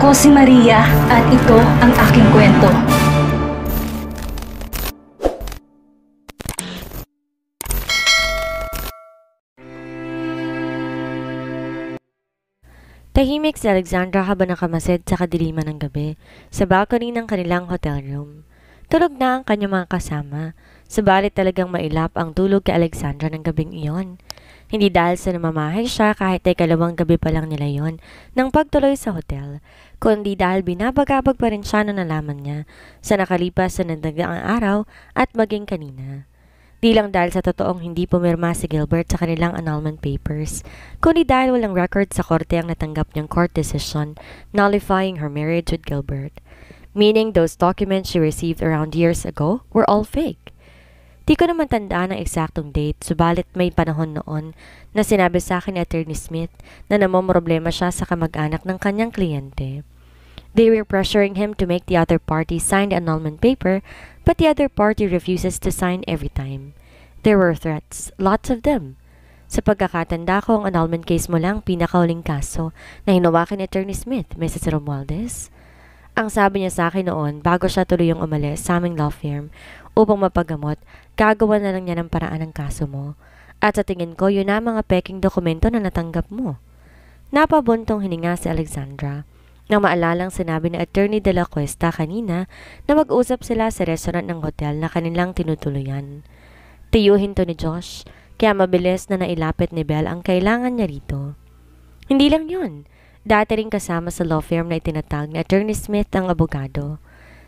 Ako si Maria at ito ang aking kwento. Tahimik si Alexandra habang nakamasid sa kadiliman ng gabi sa balcony ng kanilang hotel room. Tulog na ang kanyang mga kasama, subalit talagang mailap ang tulog kay Alexandra ng gabing iyon. Hindi dahil sa namamahay siya kahit ay kalawang gabi pa lang nila yon nang pagtuloy sa hotel, kundi dahil binabagabag pa rin siya na nalaman niya sa nakalipas sa nagdaang araw at maging kanina. Di lang dahil sa totoong hindi pumirma si Gilbert sa kanilang annulment papers, kundi dahil walang record sa korte ang natanggap niyang court decision nullifying her marriage with Gilbert. Meaning those documents she received around years ago were all fake. Di ko naman tandaan ang eksaktong date, subalit may panahon noon na sinabi sa akin ni Attorney Smith na namomroblema siya sa kamag-anak ng kanyang kliyente. They were pressuring him to make the other party sign the annulment paper, but the other party refuses to sign every time. There were threats, lots of them. Sa pagkakatanda ko, ang annulment case mo lang pinakauling kaso na hinawakan ni Attorney Smith, Mrs. Romualdez. Ang sabi niya sa akin noon, bago siya tuluyang umalis sa aming law firm upang mapagamot, gagawa na lang niya ng paraan ng kaso mo. At sa tingin ko, yun na mga peking dokumento na natanggap mo. Napabuntong hininga si Alexandra. Nang maalalang sinabi ni Attorney de la Cuesta kanina na mag-usap sila sa restaurant ng hotel na kanilang tinutuluyan. Tiyuhin to ni Josh, kaya mabilis na nailapit ni Belle ang kailangan niya rito. Hindi lang yun. Dati rin kasama sa law firm na itinatag ni Attorney Smith ang abogado.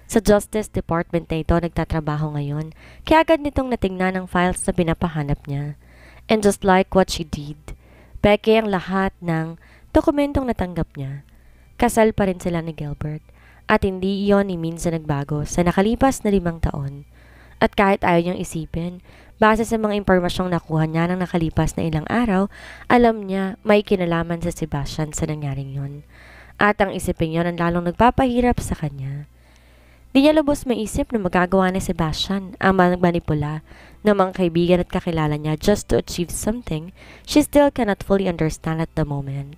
Sa Justice Department na ito nagtatrabaho ngayon, kaya agad nitong natingnan ang files na pinapahanap niya. And just like what she did, peke ang lahat ng dokumentong natanggap niya. Kasal pa rin sila ni Gilbert at hindi iyon ni minsan nagbago sa nakalipas na 5 taon. At kahit ayaw niyang isipin, base sa mga impormasyong nakuha niya ng nakalipas na ilang araw, alam niya may kinalaman sa Sebastian sa nangyaring yon. At ang isipin yon ang lalong nagpapahirap sa kanya. Di niya lubos maisip na magagawa ni Sebastian ang manipula ng mga kaibigan at kakilala niya just to achieve something she still cannot fully understand at the moment.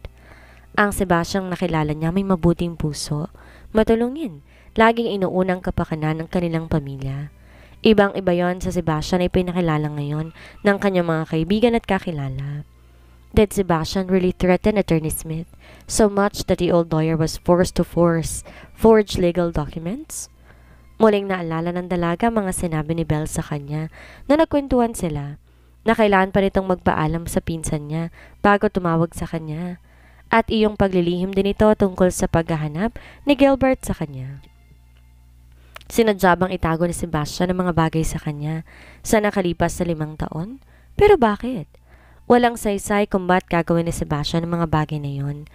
Ang Sebastian nakilala niya may mabuting puso, matulungin, laging inuunang kapakanan ng kanilang pamilya. Ibang-iba yon sa Sebastian ay pinakilala ngayon ng kanyang mga kaibigan at kakilala. Did Sebastian really threaten Attorney Smith so much that the old lawyer was forced to forge legal documents? Muling naalala ng dalaga mga sinabi ni Belle sa kanya na nagkwentuhan sila na kailangan pa nitong magpaalam sa pinsan niya bago tumawag sa kanya. At iyong paglilihim din ito tungkol sa paghahanap ni Gilbert sa kanya. Sinadya bang itago ni Sebastian ang mga bagay sa kanya sa nakalipas sa 5 taon? Pero bakit? Walang saysay kung ba't gagawin ni Sebastian ang mga bagay na yon.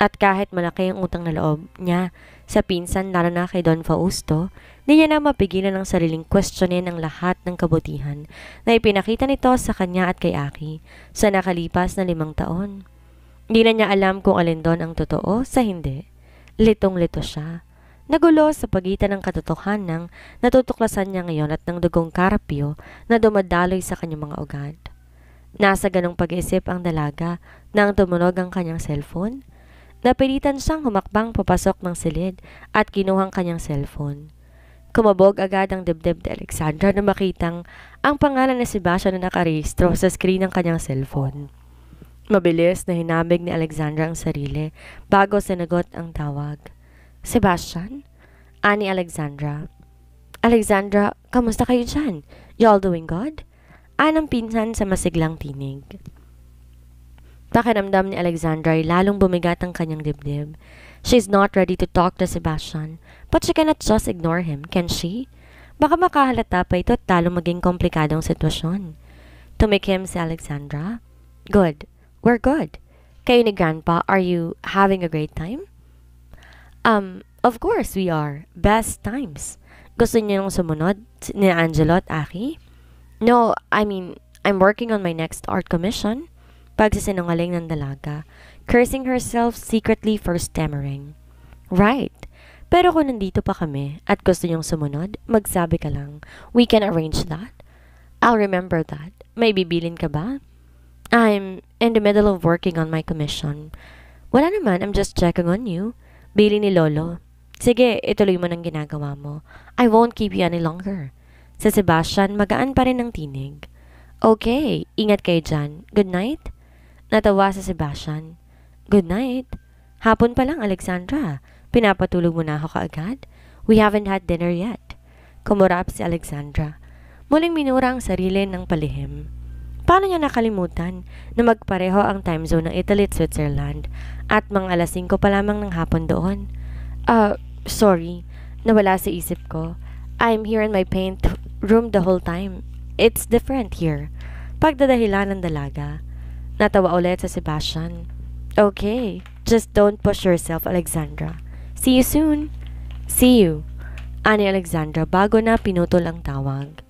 At kahit malaki ang utang na loob niya sa pinsan lalo na kay Don Fausto, di niya na mapigilan ang sariling questionin ang lahat ng kabutihan na ipinakita nito sa kanya at kay Aki sa nakalipas na 5 taon. Hindi na niya alam kung alin doon ang totoo sa hindi. Litong-lito siya. Nagulo sa pagitan ng katotohanan natutuklasan niya ngayon at ng dugong karapyo na dumadaloy sa kanyang mga ugat. Nasa ganong pag-iisip ang dalaga nang tumunog ang kanyang cellphone. Napilitan siyang humakbang papasok ng silid at kinuhang kanyang cellphone. Kumabog agad ang dibdib ni Alexandra na makitang ang pangalan ni Sebastian na nakarehistro sa screen ng kanyang cellphone. Mabilis na hinabig ni Alexandra ang sarili bago sinagot ang tawag. Sebastian? Ani Alexandra. Alexandra, kamusta kayo dyan? You all doing good? Anang pinsan sa masiglang tinig. Pakiramdam ni Alexandra ay lalong bumigat ang kanyang dibdib. She's not ready to talk to Sebastian, but she cannot just ignore him, can she? Baka makahalata pa ito at talo maging komplikadong sitwasyon. Tumikim si Alexandra. Good. We're good. Kayo ni Grandpa, are you having a great time? Of course we are. Best times. Gusto niyo nung sumunod ni Angelo at Aki? No, I mean, I'm working on my next art commission. Pagsisinungaling ng dalaga, cursing herself secretly for stammering. Right. Pero kung nandito pa kami at gusto niyong sumunod, magsabi ka lang. We can arrange that. I'll remember that. May bibilin ka ba? I'm in the middle of working on my commission. Wala naman, I'm just checking on you. Bili ni Lolo. Sige, ituloy mo ng ginagawa mo. I won't keep you any longer. Sa Sebastian, magaan pa rin ang tinig. Okay, ingat kayo dyan. Good night? Natawa sa Sebastian. Good night? Hapon pa lang, Alexandra. Pinapatulog mo na ako kaagad? We haven't had dinner yet. Kumurap si Alexandra. Muling minura ang sarili ng palihim. Paano niya nakalimutan na magpareho ang time zone ng Italy at Switzerland at mga alas 5 pa lamang ng hapon doon? Sorry. Nawala sa isip ko. I'm here in my paint room the whole time. It's different here. Pagdadahilan ng dalaga. Natawa ulit sa Sebastian. Okay, just don't push yourself, Alexandra. See you soon. See you. Ani Alexandra bago na pinutol ang tawag.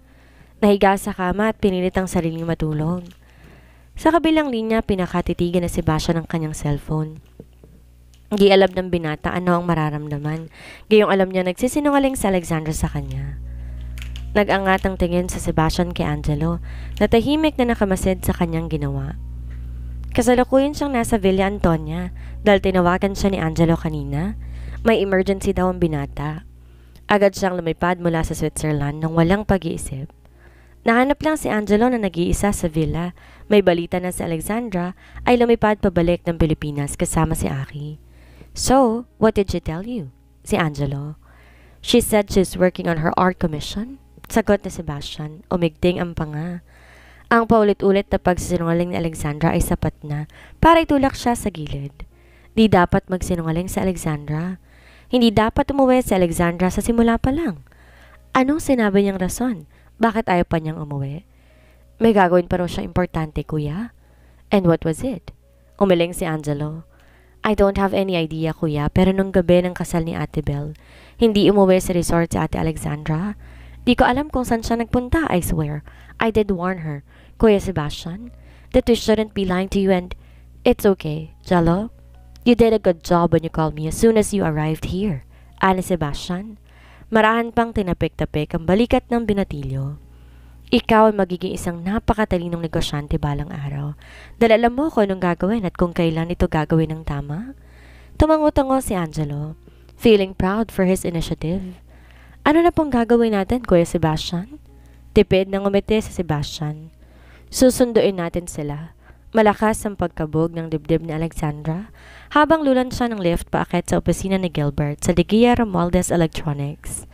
Nahiga sa kama at pinilit ang sariling matulog. Sa kabilang linya, pinakatitigan na Sebastian ng kanyang cellphone. Hindi alam ng binata ano ang mararamdaman. Gayong alam niya nagsisinungaling sa Alexandra sa kanya. Nag-angat ang tingin sa Sebastian kay Angelo na tahimik na nakamasid sa kanyang ginawa. Kasalukuyan siyang nasa Villa Antonia dahil tinawagan siya ni Angelo kanina. May emergency daw ang binata. Agad siyang lumipad mula sa Switzerland nang walang pag-iisip. Nahanap lang si Angelo na nag-iisa sa villa. May balita na si Alexandra ay lumipad pabalik ng Pilipinas kasama si Aki. So, what did she tell you? Si Angelo. She said she's working on her art commission. Sagot ni Sebastian, umigting ang panga. Ang paulit-ulit na pagsinungaling ni Alexandra ay sapat na para itulak siya sa gilid. Di dapat magsinungaling si Alexandra. Hindi dapat umuwi si Alexandra sa simula pa lang. Anong sinabi niyang rason? Bakit ayaw pa niyang umuwi? May gagawin pa raw siya importante, kuya. And what was it? Umiling si Angelo. I don't have any idea, kuya, pero nung gabi ng kasal ni Ate Belle, hindi umuwi sa resort si Ate Alexandra. Di ko alam kung saan siya nagpunta, I swear. I did warn her, Kuya Sebastian, that we shouldn't be lying to you and it's okay, Jello. You did a good job when you called me as soon as you arrived here. Ani Sebastian. Marahan pang tinapik-tapik ang balikat ng binatilyo. Ikaw ay magiging isang napakatalinong negosyante balang araw. Dahil alam mo kung anong gagawin at kung kailan ito gagawin ng tama. Tumango-tango si Angelo, feeling proud for his initiative. Ano na pong gagawin natin, Kuya Sebastian? Tipid ng umiti si Sebastian. Susunduin natin sila. Malakas ang pagkabog ng dibdib ni Alexandra habang lulan siya ng lift paakyat sa opisina ni Gilbert sa Digia Romualdez Electronics.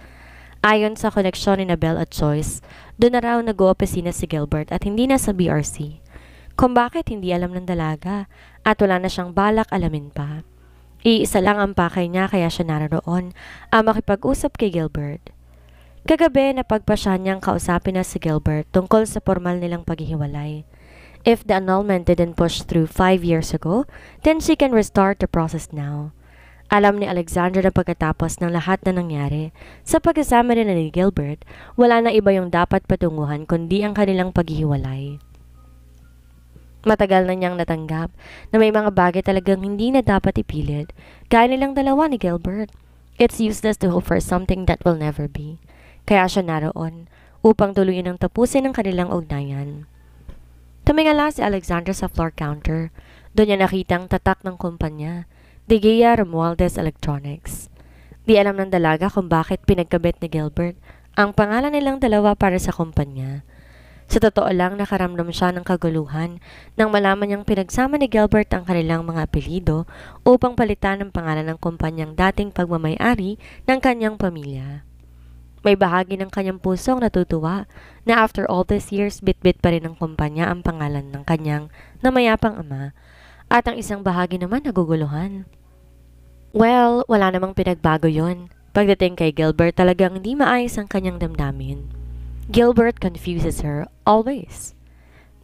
Ayon sa koneksyon ni Nabel at Joyce, doon na raw nag-oopisina si Gilbert at hindi na sa BRC. Kung bakit hindi alam ng dalaga at wala na siyang balak alamin pa. Iisa lang ang pakay niya kaya siya naroon ang makipag-usap kay Gilbert. Kagabi napagpasya niyang kausapin na si Gilbert tungkol sa formal nilang paghihiwalay. If the annulment didn't push through 5 years ago, then she can restart the process now. Alam ni Alexandra na pagkatapos ng lahat na nangyari, sa pagkasama nila ni Gilbert, wala na iba yung dapat patunguhan kundi ang kanilang paghihiwalay. Matagal na niyang natanggap na may mga bagay talagang hindi na dapat ipilit, gaya nilang dalawa ni Gilbert. It's useless to hope for something that will never be. Kaya siya naroon upang tuluyan ang tapusin ang kanilang ugnayan. Tumingala si Alexandra sa floor counter. Doon niya nakitang tatak ng kumpanya, Digia Romualdez Electronics. Di alam ng dalaga kung bakit pinagkabit ni Gilbert ang pangalan nilang dalawa para sa kumpanya. Sa totoo lang nakaramdam siya ng kaguluhan nang malaman niyang pinagsama ni Gilbert ang kanilang mga apelyido upang palitan ang pangalan ng kumpanyang dating pagmamay-ari ng kanyang pamilya. May bahagi ng kanyang pusong natutuwa na after all these years bitbit pa rin ng kumpanya ang pangalan ng kanyang namayapang ama at ang isang bahagi naman naguguluhan. Well, wala namang pinagbago yon. Pagdating kay Gilbert talagang hindi maayos ang kanyang damdamin. Gilbert confuses her, always.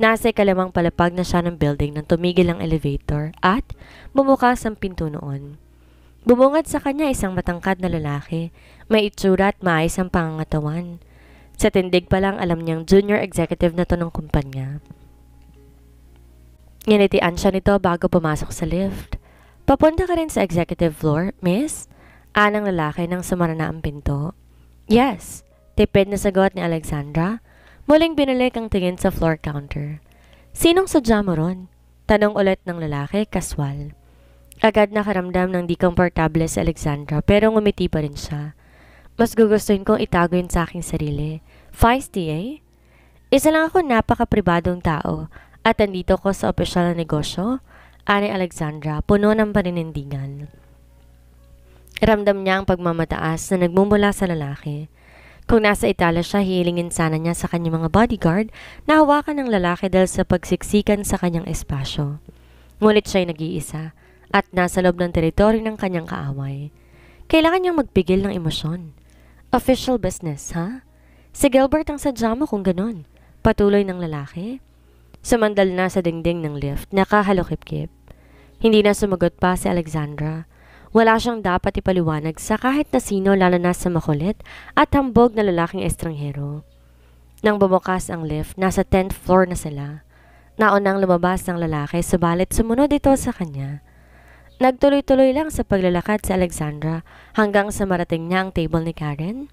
Nasa ikalimang palapag na siya ng building nang tumigil ang elevator at bumukas ang pinto noon. Bumungad sa kanya isang matangkad na lalaki, may itsura at maayos ang pangangatawan. Sa tindig pa lang alam niyang junior executive na to ng kumpanya. Nginitian siya nito bago pumasok sa lift. Papunta ka rin sa executive floor, miss? Anang lalaki nang sumara na ang pinto. Yes. Tipid na sagot ni Alexandra. Muling binalik ang tingin sa floor counter. Sinong sadya mo ron? Tanong ulit ng lalaki, kaswal. Agad nakaramdam ng di komportable si Alexandra pero ngumiti pa rin siya. Mas gugustuhin kong itago yun sa aking sarili. Feisty eh? Isa lang ako napaka-pribadong tao at andito ko sa opisyal na negosyo, ani Alexandra, puno ng paninindigan. Ramdam niya ang pagmamataas na nagmumula sa lalaki. Kung nasa Italia siya, hihilingin sana niya sa kanyang mga bodyguard na hawakan ng lalaki dahil sa pagsiksikan sa kanyang espasyo. Ngunit siya'y nag-iisa at nasa loob ng teritoryo ng kanyang kaaway. Kailangan niyang magpigil ng emosyon. Official business, ha? Si Gilbert ang sadya mo kung ganun. Patuloy ng lalaki. Sumandal na sa dingding ng lift, nakahalukip-kip. Hindi na sumagot pa si Alexandra. Wala siyang dapat ipaliwanag sa kahit na sino lalo na sa makulit at hambog na lalaking estranghero. Nang bumukas ang lift, nasa 10th floor na sila. Naunang lumabas ng lalaki subalit sumunod ito sa kanya. Nagtuloy-tuloy lang sa paglalakad si Alexandra hanggang sa marating niya ang table ni Karen.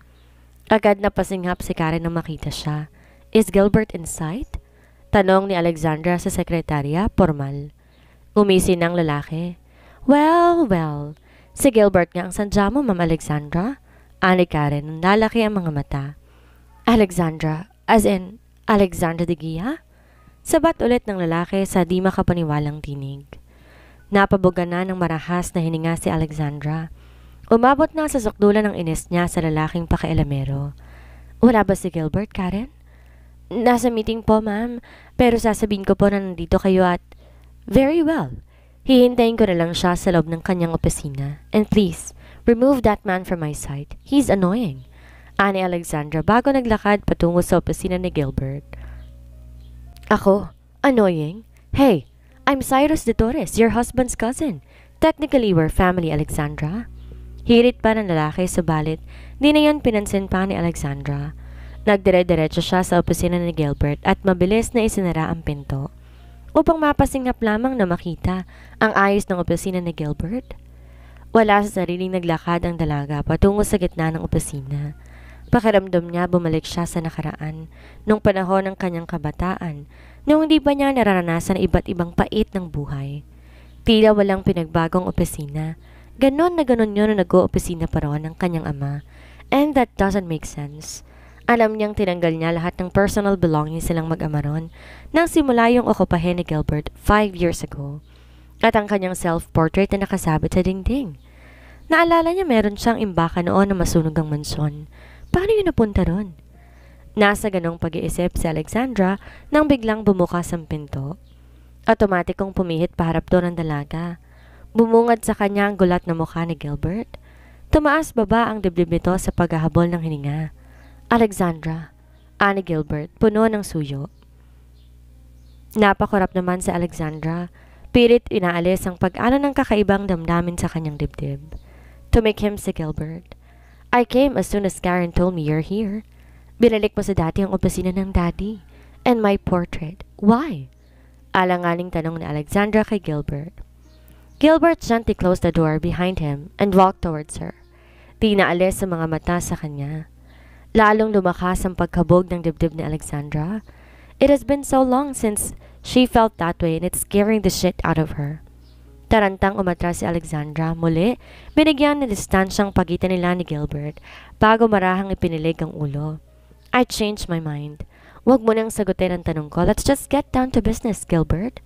Agad na pasinghap si Karen nang makita siya. Is Gilbert in sight? Tanong ni Alexandra sa sekretarya, formal. Umisi ng lalaki. Well, si Gilbert nga ang sadya mo, Ma'am Alexandra. Ani Karen, lalaki ang mga mata. Alexandra, as in, Alexandra de Gia? Sabat ulit ng lalaki sa di makapaniwalang tinig. Napabuga na ng marahas na hininga si Alexandra. Umabot na sa sukdulan ng inis niya sa lalaking pakialamero. Wala ba si Gilbert, Karen? Nasa meeting po, ma'am. Pero sasabihin ko po na nandito kayo at... Very well. Hihintayin ko na lang siya sa loob ng kanyang opisina. And please, remove that man from my sight. He's annoying. Ani Alexandra bago naglakad patungo sa opisina ni Gilbert. Ako? Annoying? Hey! I'm Cyrus de Torres, your husband's cousin. Technically, we're family, Alexandra. Hirit pa ng lalaki, subalit, di na yan pinansin pa ni Alexandra. Nagdire-diretso siya sa opisina ni Gilbert at mabilis na isinara ang pinto. Upang mapasinghap lamang na makita ang ayos ng opisina ni Gilbert. Wala sa sariling naglakad ang dalaga patungo sa gitna ng opisina. Pakiramdam niya bumalik siya sa nakaraan, nung panahon ng kanyang kabataan, nung hindi pa niya nararanasan iba't ibang pait ng buhay. Tila walang pinagbagong opisina. Ganon na ganon yun na nag-o-opisina pa roon ng kanyang ama. And that doesn't make sense. Alam niyang tinanggal niya lahat ng personal belongings silang mag-ama ron nang simula yung okupahin ni Gilbert 5 years ago. At ang kanyang self-portrait na nakasabit sa dingding. Naalala niya meron siyang imbaka noon na masunog ang mansyon. Paano yun napunta ron? Nasa ganong pag-iisip si Alexandra nang biglang bumukas ang pinto. Otomatikong pumihit paharap doon ang dalaga. Bumungad sa kanya ang gulat na mukha ni Gilbert. Tumaas baba ang dibdib nito sa paghahabol ng hininga. Alexandra, ani Gilbert, puno ng suyo. Napakurap naman si Alexandra. Pilit inaalis ang pag-alon ng kakaibang damdamin sa kanyang dibdib. Tumikhim si Gilbert. I came as soon as Karen told me you're here. Binalik mo sa dati ang opisina ng daddy. And my portrait. Why? Alanganing tanong ni Alexandra kay Gilbert. Gilbert gently closed the door behind him and walked towards her. Di naalis sa mga mata sa kanya. Lalong lumakas ang pagkabog ng dibdib ni Alexandra. It has been so long since she felt that way and it's scaring the shit out of her. Tarantang umatras si Alexandra. Muli, binigyan ng distansyang pagitan nila ni Gilbert bago marahang ipinilig ang ulo. I changed my mind. Huwag mo nang sagutin ang tanong ko. Let's just get down to business, Gilbert.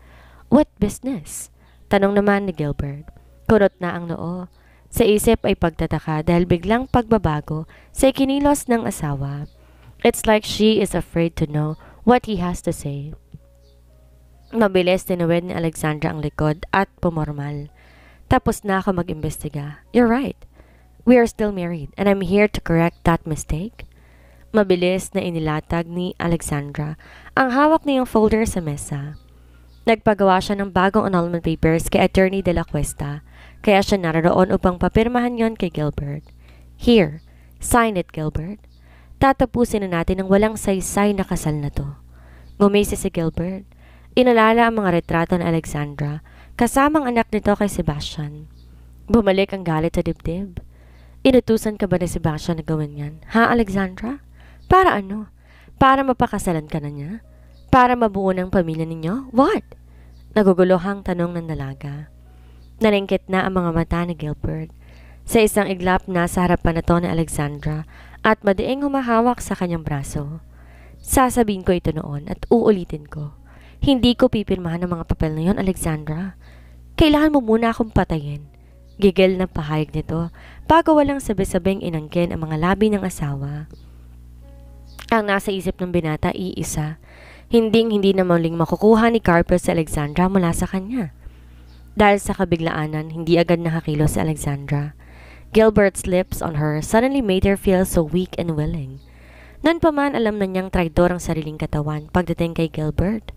What business? Tanong naman ni Gilbert. Kurot na ang noo. Sa isip ay pagtataka dahil biglang pagbabago sa ikinilos ng asawa. It's like she is afraid to know what he has to say. Mabilis tinuwid ni Alexandra ang likod at pumormal. Tapos na ako mag-imbestiga. You're right. We are still married and I'm here to correct that mistake. Mabilis na inilatag ni Alexandra ang hawak niyang folder sa mesa. Nagpagawa siya ng bagong annulment papers kay Attorney De La Cuesta, kaya siya naroon upang papirmahan yon kay Gilbert. Here, sign it, Gilbert. Tatapusin na natin ang walang saysay na kasal na to. Ngumisi si Gilbert. Inalala ang mga retrato ni Alexandra, kasamang anak nito kay Sebastian. Bumalik ang galit sa dibdib. Inutusan ka ba ni Sebastian na gawin yan? Ha, Alexandra? Para ano? Para mapakasalan ka na niya? Para mabuo ng pamilya ninyo? What? Naguguluhang tanong ng dalaga. Nalingkit na ang mga mata ni Gilbert. Sa isang iglap nasa harapan na to ni Alexandra at madiing humahawak sa kanyang braso. Sasabihin ko ito noon at uulitin ko. Hindi ko pipirmahan ang mga papel na yon, Alexandra. Kailangan mo muna akong patayin. Gigil na pahayag nito bago walang sabi-sabing inangkin ang mga labi ng asawa. Ang nasa isip ng binata iisa. Hindi na muling makukuha ni Carper si Alexandra mula sa kanya. Dahil sa kabiglaanan, hindi agad nakakilos si Alexandra. Gilbert's lips on her suddenly made her feel so weak and willing. Noon pa man alam na niyang traidor ang sariling katawan pagdating kay Gilbert.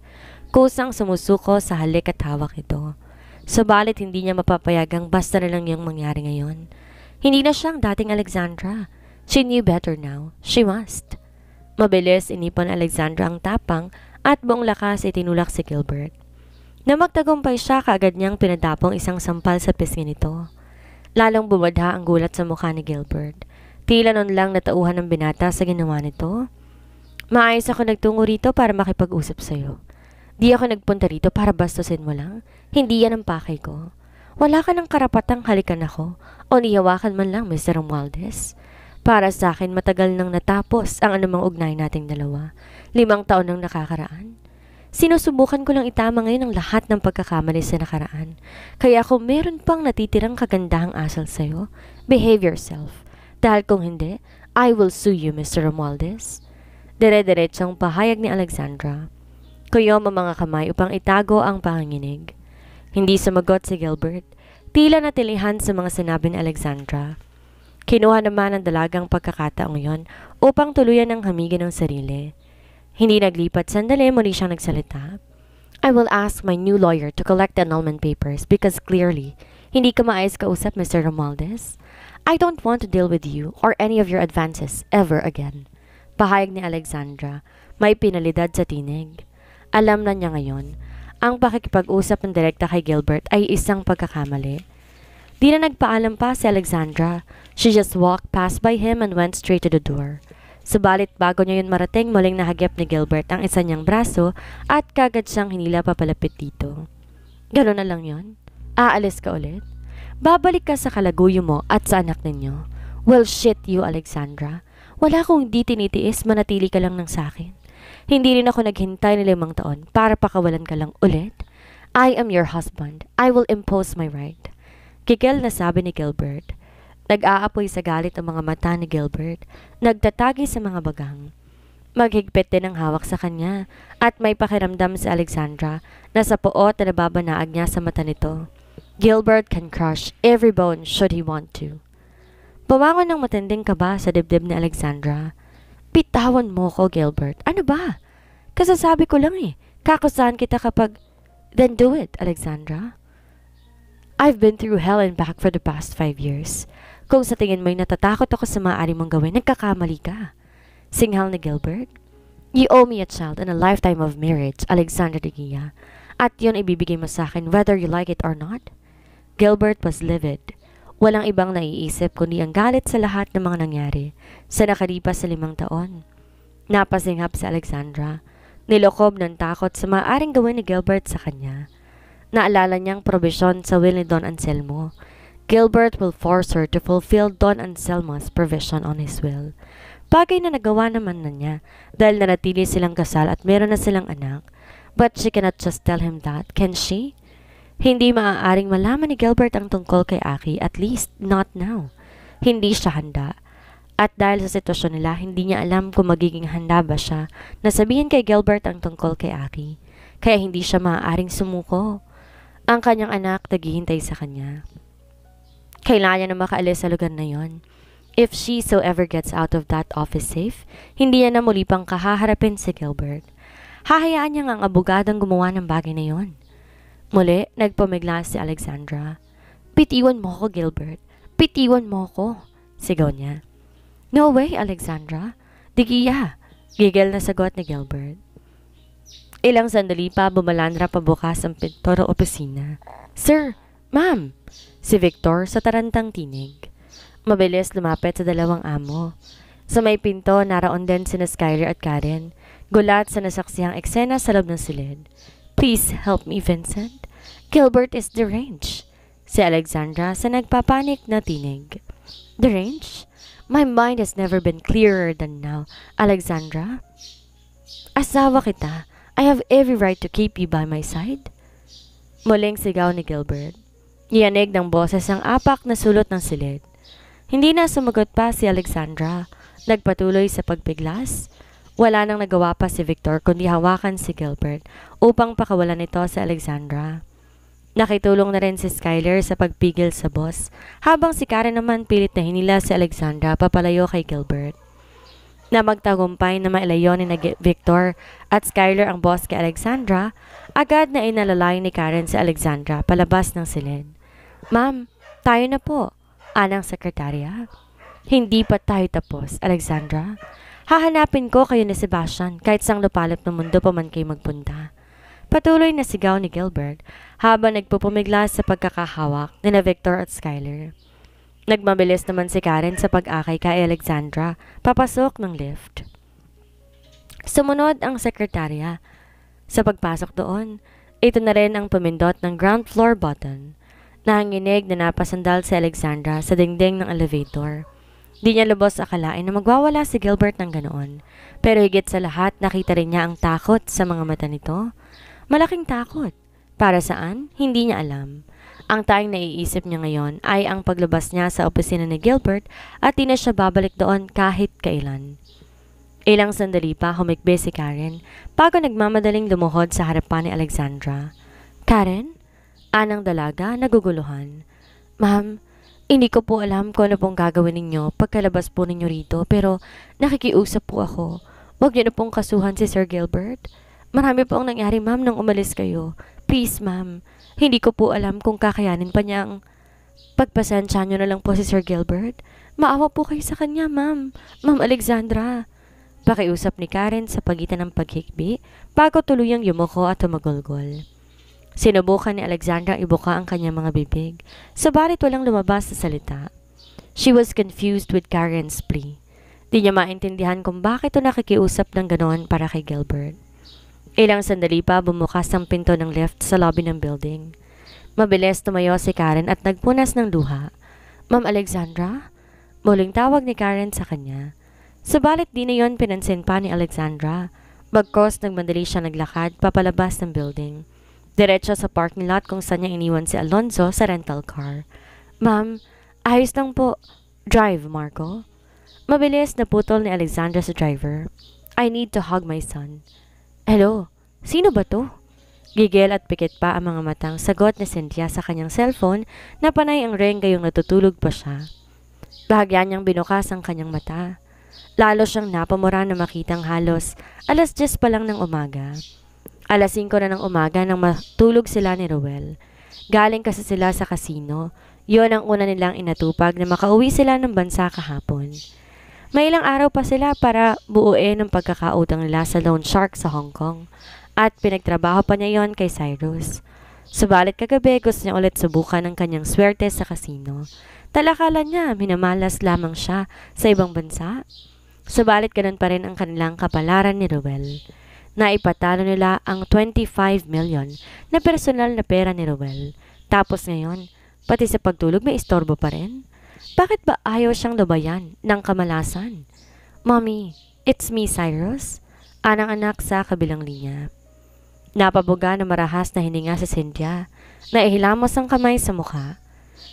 Kusang sumusuko sa halik at hawak ito. Subalit hindi niya mapapayagang basta na lang yung mangyari ngayon. Hindi na siyang dating Alexandra. She knew better now. She must. Mabilis inipon Alexandra ang tapang at buong lakas itinulak si Gilbert. Na magtagumpay siya, kaagad niyang pinadapong isang sampal sa pisngi nito. Lalong bumadha ang gulat sa mukha ni Gilbert. Tila nun lang natauhan ng binata sa ginawa nito. Maayos ako nagtungo rito para makipag-usap sa'yo. Di ako nagpunta rito para bastusin mo lang. Hindi yan ang pakay ko. Wala ka ng karapatang halikan ako o nihawakan man lang, Mr. Romualdez. Para sa akin, matagal nang natapos ang anumang ugnay nating dalawa. 5 taon nang nakakaraan. Sinusubukan ko lang itama ngayon ang lahat ng pagkakamali sa nakaraan. Kaya kung meron pang natitirang kagandahang asal sa'yo, behave yourself. Dahil kung hindi, I will sue you, Mr. Romualdez. Dire-diretsong pahayag ni Alexandra. Kuyom ang mga kamay upang itago ang panginginig. Hindi sumagot si Gilbert. Tila natilihan sa mga sinabi ni Alexandra. Kinuha naman ang dalagang pagkakataong yon upang tuluyan ng hamigin ng sarili. Hindi naglipat sandali, muli siyang nagsalita. I will ask my new lawyer to collect the annulment papers because clearly, hindi ka maayos kausap, Mr. Romualdez. I don't want to deal with you or any of your advances ever again. Pahayag ni Alexandra, may pinalidad sa tinig. Alam na niya ngayon, ang pakikipag-usap ng direkta kay Gilbert ay isang pagkakamali. Di na nagpaalam pa si Alexandra. She just walked past by him and went straight to the door. Subalit bago niya yun marating, muling nahagip ni Gilbert ang isa niyang braso at kagad siyang hinila papalapit dito. Gano'n na lang yon? Aalis ka ulit? Babalik ka sa kalaguyo mo at sa anak ninyo. Well, shit you, Alexandra. Wala kong di tinitiis, manatili ka lang ng sakin. Hindi rin ako naghintay ng 5 taon para pakawalan ka lang ulit. I am your husband. I will impose my right. Kikil na sabi ni Gilbert. Nag-aapoy sa galit ang mga mata ni Gilbert. Nagtatagi sa mga bagang. Maghigpit din ang hawak sa kanya at may pakiramdam si Alexandra na sa puot na nababanaag niya sa mata nito. Gilbert can crush every bone should he want to. Bumangon ng matinding kaba sa dibdib ni Alexandra. Bitawan mo ko, Gilbert. Ano ba? Kasasabi ko lang eh. Kakusahan kita kapag... Then do it, Alexandra. I've been through hell and back for the past 5 years. Kung sa tingin mo'y natatakot ako sa maaari mong gawin, nagkakamali ka. Singhal ni Gilbert. You owe me a child and a lifetime of marriage, Alexandra de Guia. At yun ibibigay mo sa akin whether you like it or not. Gilbert was livid. Walang ibang naiisip kundi ang galit sa lahat ng mga nangyari sa nakalipas sa 5 taon. Napasinghap si Alexandra. Nilokob ng takot sa maaaring gawin ni Gilbert sa kanya. Naalala niyang probisyon sa will ni Don Anselmo. Gilbert will force her to fulfill Don Anselmo's provision on his will. Bagay na nagawa naman na niya dahil nanatili silang kasal at meron na silang anak. But she cannot just tell him that, can she? Hindi maaaring malaman ni Gilbert ang tungkol kay Aki, at least not now. Hindi siya handa. At dahil sa sitwasyon nila, hindi niya alam kung magiging handa ba siya na sabihin kay Gilbert ang tungkol kay Aki. Kaya hindi siya maaaring sumuko. Ang kanyang anak naghihintay sa kanya. Kailangan niya na makaalis sa lugar na yon. If she so ever gets out of that office safe, hindi niya na muli pang kahaharapin si Gilbert. Hahayaan niya nga ang abogadong gumawa ng bagay na yon. Muli, nagpamigla si Alexandra. Bitiwan mo ko, Gilbert. Bitiwan mo ko, sigaw niya. No way, Alexandra. Digiya, gigil na sagot ni Gilbert. Ilang sandali pa bumalandra pabukas ang pinto ng opisina. Sir, ma'am, si Victor sa tarantang tinig. Mabilis lumapit sa 2 amo. Sa may pinto, naraon din sina Skyler at Karen. Gulat sa nasaksihang eksena sa loob ng silid. Please help me, Vincent. Gilbert is deranged. si Alexandra sa nagpapanik na tinig. The range? My mind has never been clearer than now, Alexandra. Asawa kita. I have every right to keep you by my side. Muling sigaw ni Gilbert. Iyanig ng boses ang apak na sulot ng silid. Hindi na sumagot pa si Alexandra. Nagpatuloy sa pagpiglas. Wala nang nagawa pa si Victor kundi hawakan si Gilbert upang pakawalan ito si Alexandra. Nakitulong na rin si Skyler sa pagpigil sa boss, habang si Karen naman pilit na hinila si Alexandra papalayo kay Gilbert. Na magtagumpay na mailayo ni Victor at Skyler ang boss kay Alexandra, agad na inalalay ni Karen si Alexandra palabas ng silid. Ma'am, tayo na po, anang sekretarya. Hindi pa tayo tapos, Alexandra. Hahanapin ko kayo ni Sebastian kahit sang lupalop ng mundo pa man kayo magpunta. Patuloy na sigaw ni Gilbert habang nagpupumiglas sa pagkakahawak ni Victor at Skyler. Nagmabilis naman si Karen sa pag-akay kay Alexandra papasok ng lift. Sumunod ang sekretarya. Sa pagpasok doon, ito na rin ang pumindot ng ground floor button. Nanginginig na napasandal si Alexandra sa dingding ng elevator. Di niya lubos akalain na magwawala si Gilbert ng ganoon. Pero higit sa lahat, nakita rin niya ang takot sa mga mata nito. Malaking takot. Para saan? Hindi niya alam. Ang tanging naiisip niya ngayon ay ang paglabas niya sa opisina ni Gilbert at di na siya babalik doon kahit kailan. Ilang sandali pa humikbi si Karen bago nagmamadaling lumuhod sa harapan ni Alexandra. Karen? Anang dalaga, naguguluhan. Ma'am, hindi ko po alam kung ano pong gagawin ninyo pagkalabas po ninyo rito pero nakikiusap po ako. Huwag niyo na pong kasuhan si Sir Gilbert. Marami po ang nangyari ma'am nang umalis kayo. Please ma'am, hindi ko po alam kung kakayanin pa niyang pagpasensya niyo na lang po si Sir Gilbert. Maawa po kayo sa kanya ma'am. Ma'am Alexandra. Pakiusap ni Karen sa pagitan ng paghikbi bago tuluyang yumuko at tumagulgol. Sinubukan ni Alexandra ibuka ang kanyang mga bibig, sabalit walang lumabas sa salita. She was confused with Karen's plea. Di niya maintindihan kung bakit ito nakikiusap ng ganoon para kay Gilbert. Ilang sandali pa bumukas ang pinto ng lift sa lobby ng building. Mabilis tumayo si Karen at nagpunas ng luha. Ma'am Alexandra? Muling tawag ni Karen sa kanya. Sabalit di na yon pinansin pa ni Alexandra. Bagkos nagmandali siya naglakad papalabas ng building. Diretso sa parking lot kung saan niya iniwan si Alonzo sa rental car. Ma'am, ayos lang po. Drive, Marco. Mabilis na putol ni Alexandra sa driver. I need to hug my son. Hello, sino ba to? Gigil at pikit pa ang mga matang sagot ni Cynthia sa kanyang cellphone na panay ang ring gayong natutulog pa siya. Bahagyan niyang binukas ang kanyang mata. Lalo siyang napamura na makitang halos 10:00 pa lang ng umaga. 5:00 na ng umaga nang matulog sila ni Ruel. Galing kasi sila sa kasino. Yon ang una nilang inatupag na makauwi sila ng bansa kahapon. May ilang araw pa sila para buuin ang pagkakautang nila sa loan shark sa Hong Kong. At pinagtrabaho pa niya yon kay Cyrus. Subalit kagabi gusto niya ulit subukan ang kanyang swerte sa kasino. Talakala niya minamalas lamang siya sa ibang bansa. Subalit ganun pa rin ang kanilang kapalaran ni Ruel. Naipatalo nila ang 25 million na personal na pera ni Ruel. Tapos ngayon, pati sa pagtulog may istorbo pa rin. Bakit ba ayaw siyang lubayan ng kamalasan? Mommy, it's me, Cyrus. Anang anak sa kabilang linya. Napabuga na marahas na hininga si Cynthia. Naihilamos ang kamay sa mukha.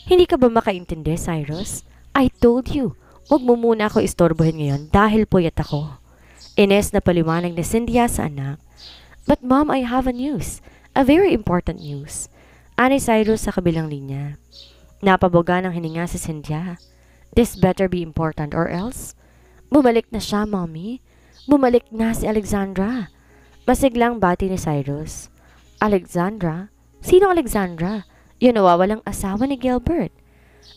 Hindi ka ba makaintindi, Cyrus? I told you, huwag mo muna ako istorbohin ngayon dahil puyat ako. Ines na paliwanag ni Cynthia sa anak. But mom, I have a news. A very important news. Ani Cyrus sa kabilang linya. Napaboga ng hininga si Cynthia. This better be important or else. Bumalik na siya, mommy. Bumalik na si Alexandra. Masiglang bati ni Cyrus. Alexandra? Sino Alexandra? Yun nawawalang asawa ni Gilbert.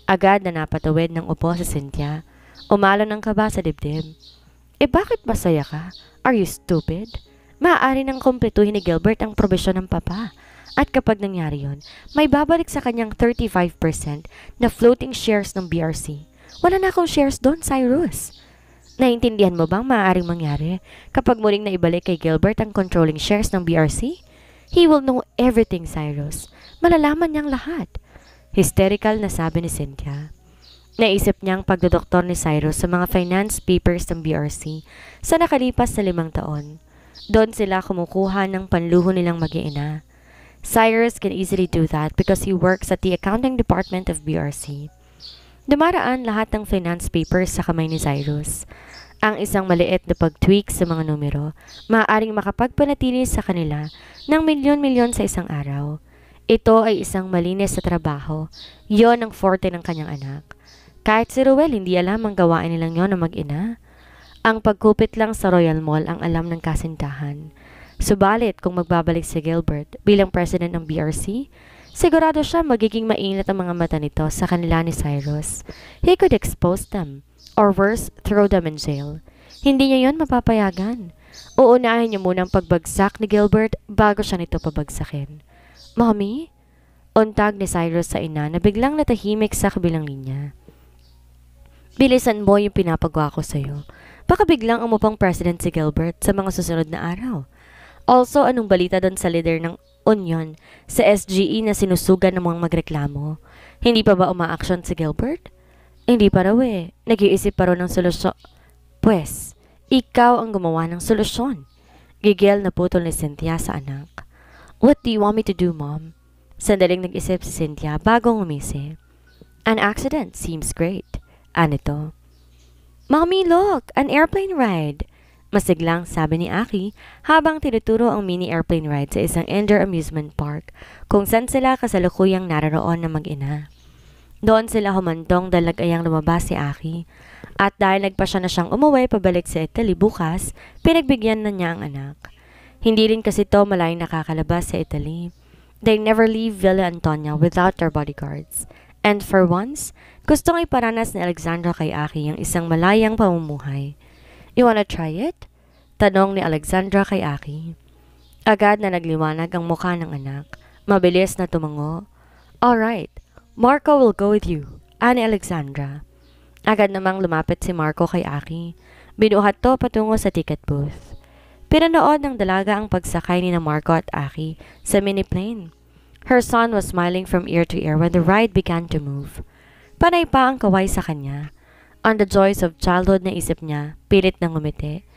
Agad na napatawid ng upo si Cynthia. Umalo ng kaba sa dibdib. Bakit masaya ka? Are you stupid? Maaari nang kumpletuhin ni Gilbert ang probisyon ng papa. At kapag nangyari yon, may babalik sa kanyang 35% na floating shares ng BRC. Wala na akong shares doon, Cyrus. Naintindihan mo bang maaaring mangyari kapag muling naibalik kay Gilbert ang controlling shares ng BRC? He will know everything, Cyrus. Malalaman niyang lahat. Hysterical na sabi ni Cynthia. Naisip niyang pagdodoktor ni Cyrus sa mga finance papers ng BRC sa nakalipas na 5 taon. Doon sila kumukuha ng panluho nilang mag-iina. Cyrus can easily do that because he works at the accounting department of BRC. Dumaraan lahat ng finance papers sa kamay ni Cyrus. Ang isang maliit na pag-tweak sa mga numero, maaaring makapagpanatili sa kanila ng milyon-milyon sa isang araw. Ito ay isang malinis na trabaho. Yon ang forte ng kanyang anak. Kahit si Ruel, hindi alam ang gawain nilang yon ng mag-ina. Ang pagkupit lang sa Royal Mall ang alam ng kasintahan. Subalit kung magbabalik si Gilbert bilang president ng BRC, sigurado siya magiging mainit ang mga mata nito sa kanila ni Cyrus. He could expose them, or worse, throw them in jail. Hindi niya yon mapapayagan. Uunahin niya muna ang pagbagsak ni Gilbert bago siya nito pabagsakin. Mommy? Untag ni Cyrus sa ina na biglang natahimik sa kabilang linya. Bilisan mo yung pinapagawa ko sa'yo. Baka biglang umupang president si Gilbert sa mga susunod na araw. Also, anong balita doon sa leader ng Union sa SGE na sinusugan ng mga magreklamo? Hindi pa ba umaaksyon si Gilbert? Hindi pa raw eh. Nag-iisip pa raw ng solusyon. Pwes, ikaw ang gumawa ng solusyon. Gigil na putol ni Cynthia sa anak. What do you want me to do, Mom? Sandaling nag-isip si Cynthia bago ngumisi. An accident seems great. Anito. Mommy, look! An airplane ride! Masiglang sabi ni Aki habang tinuturo ang mini airplane ride sa isang indoor amusement park kung saan sila kasalukuyang naroon na mag-ina. Doon sila humantong dahil nag-ayang lumabas si Aki at dahil nagpasya na siyang umuwi pabalik sa Italy bukas, pinagbigyan na niya ang anak. Hindi rin kasi to malayong nakakalabas sa Italy. They never leave Villa Antonia without their bodyguards. And for once, gustong iparanas ni Alexandra kay Aki ang isang malayang pamumuhay. You wanna try it? Tanong ni Alexandra kay Aki. Agad na nagliwanag ang mukha ng anak. Mabilis na tumango. Alright, Marco will go with you, ani Alexandra. Agad namang lumapit si Marco kay Aki. Binuhat to patungo sa ticket booth. Pinanood ng dalaga ang pagsakay ni Marco at Aki sa mini-plane. Her son was smiling from ear to ear when the ride began to move. Panay pa ang kaway sa kanya. On the joys of childhood na isip niya, pilit na ngumiti.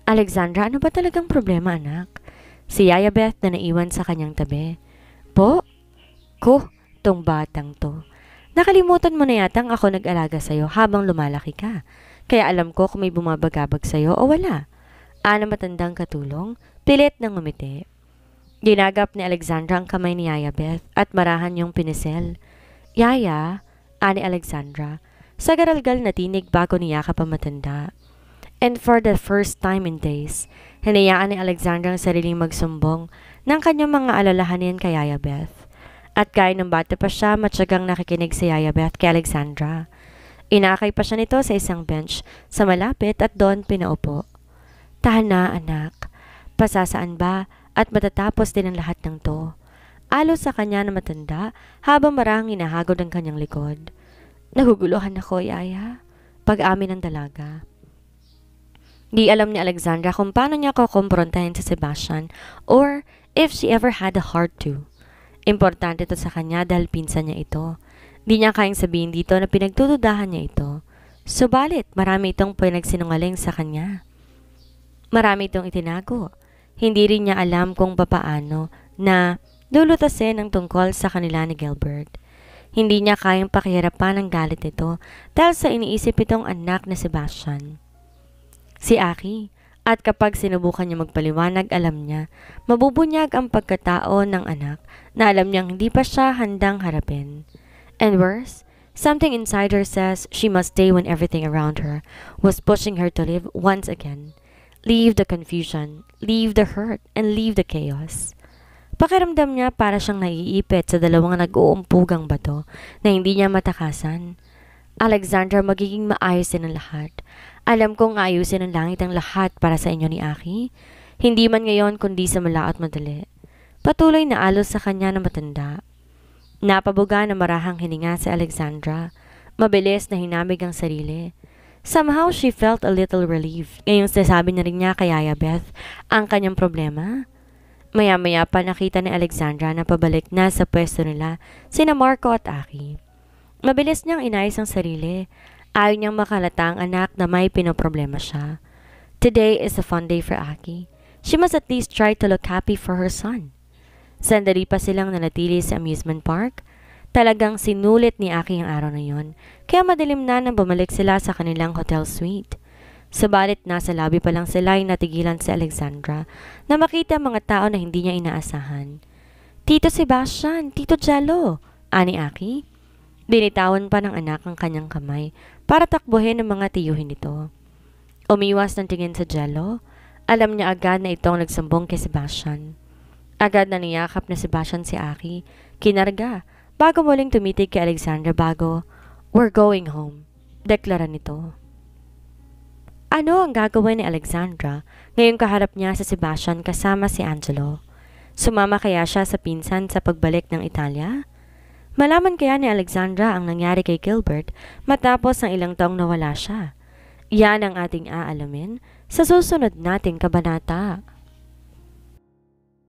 Alexandra, ano ba talagang problema, anak? Si Yaya Beth na naiwan sa kanyang tabi. Po? Ko, tong batang to. Nakalimutan mo na yatang ako nag-alaga sa'yo habang lumalaki ka. Kaya alam ko kung may bumabagabag sa'yo o wala. Ana matandang katulong, pilit na ngumiti. Ginagap ni Alexandra ang kamay ni Yaya Beth at marahan yung pinisel. Yaya, ani Alexandra, sa garalgal na tinig bago niyakap ang matanda. And for the first time in days, hinayaan ni Alexandra ang sariling magsumbong ng kanyang mga alalahanin kay Yaya Beth. At kaya ng bata pa siya, matyagang nakikinig si Yaya Beth kay Alexandra. Inakay pa siya nito sa isang bench sa malapit at doon pinaupo. Tahan na, anak. Pasasaan ba at matatapos din ang lahat ng to? Alo sa kanya na matanda habang marahang hinahagod ang kanyang likod. Naguguluhan ako, Yaya. Pag-amin ng dalaga. Di alam ni Alexandra kung paano niya kukumprontahin si Sebastian or if she ever had a heart to. Importante ito sa kanya dahil pinsan niya ito. Di niya kayang sabihin dito na pinagtutudahan niya ito. Subalit, marami itong pinagsinungaling sa kanya. Marami itong itinago. Hindi rin niya alam kung papaano na lulutasin ang tungkol sa kanila ni Gilbert. Hindi niya kayang pakihirapan ang galit nito dahil sa iniisip itong anak na Sebastian. Si Aki, at kapag sinubukan niya magpaliwanag, alam niya, mabubunyag ang pagkatao ng anak na alam niyang hindi pa siya handang harapin. And worse, something inside her says she must stay when everything around her was pushing her to live once again. Leave the confusion, leave the hurt, and leave the chaos. Pakiramdam niya para siyang naiipit sa dalawang nag-uumpugang bato na hindi niya matakasan. Alexandra, magiging maayos din ang lahat. Alam kong ayusin ng langit ang lahat para sa inyo ni Aki. Hindi man ngayon kundi sa mala at madali. Patuloy na alos sa kanya na matanda. Napabuga na marahang hininga si Alexandra. Mabilis na hinamig ang sarili. Somehow she felt a little relief ngayong sinasabi na rin niya kay Yaya Beth ang kanyang problema. Maya-maya pa nakita ni Alexandra na pabalik na sa pwesto nila sina Marco at Aki. Mabilis niyang inayos ang sarili. Ayaw niyang makalata ang anak na may pinoproblema siya. Today is a fun day for Aki. She must at least try to look happy for her son. Sandali pa silang nanatili sa amusement park. Talagang sinulit ni Aki ang araw na yon, kaya madilim na nang bumalik sila sa kanilang hotel suite. Subalit nasa lobby pa lang sila ay natigilan si Alexandra na makita ang mga tao na hindi niya inaasahan. Tito Sebastian, Tito Jello, ani Aki. Binitawan pa ng anak ang kanyang kamay para takbuhin ng mga tiyuhin nito. Umiwas ng tingin sa Jello. Alam niya agad na itong nagsumbong kay Sebastian. Agad na niyakap na Sebastian si Aki, kinarga, bago muling tumitig kay Alexandra bago, "We're going home," deklara nito. Ano ang gagawin ni Alexandra ngayong kaharap niya sa Sebastian kasama si Angelo? Sumama kaya siya sa pinsan sa pagbalik ng Italia? Malaman kaya ni Alexandra ang nangyari kay Gilbert matapos ng ilang taong nawala siya? Yan ang ating aalamin sa susunod nating kabanata.